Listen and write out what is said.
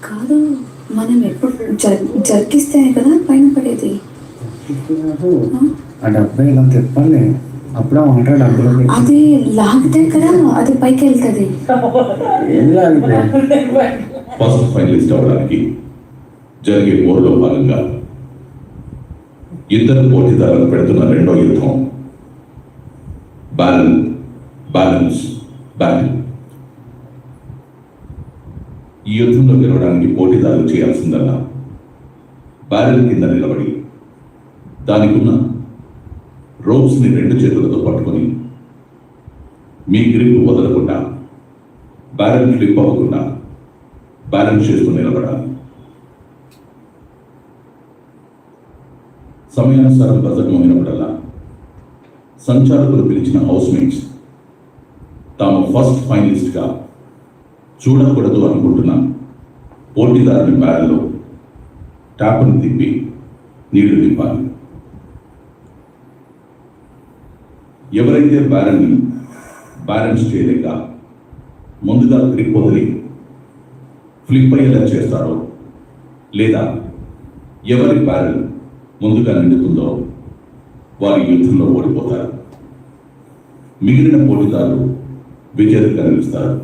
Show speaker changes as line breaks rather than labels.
కాదు, మనం ఎప్పుడు జరికిస్తేనే కదా పైన పడేది.
ఆ డబ్బా ఇలా తిప్పాలి, అప్పుడే ఉంటాడు డబ్బులు.
అది లాగితే కదా అది పైకి వెళ్తుంది.
ఏం లాగితే
ఫస్ట్ ఫైనలిస్ట్ అవడానికి జరిగే పోరులో భాగంగా ఇద్దరు పోటీదారులు పెడుతున్న రెండో యుద్ధం బ్యాలెన్స్ బ్యాటిల్. ఈ యుద్ధంలో గెలవడానికి పోటీదారులు చేయాల్సిందల్లా బ్యారెల్ కింద నిలబడి దానికున్న రోప్స్ని రెండు చేతులతో పట్టుకొని మీ గ్రిప్ వదలకుండా బ్యారెల్ ఫ్లిప్ అవ్వకుండా బ్యాలెన్స్ చేస్తూ నిలబడాలి. సమయానుసారం బజెట్ మోగినప్పుడల్లా సంచాలకులు పిలిచిన హౌస్మేట్స్ తాము ఫస్ట్ ఫైనలిస్ట్గా చూడకూడదు అనుకుంటున్న పోటీదారుని బ్యారెల్లో ట్యాప్ను తిప్పి నీళ్లు నింపాలి. ఎవరైతే బ్యారెల్ని బ్యాలెన్స్ చేయలేక ముందుగా గ్రిప్ వదిలి ఫ్లిప్ అయ్యేలా చేస్తారో, లేదా ఎవరి బ్యారెల్ ముందుగా నిండుతుందో వారి యుద్ధంలో ఓడిపోతారు. మిగిలిన పోటీదారులు విజేతగా నిలుస్తారు.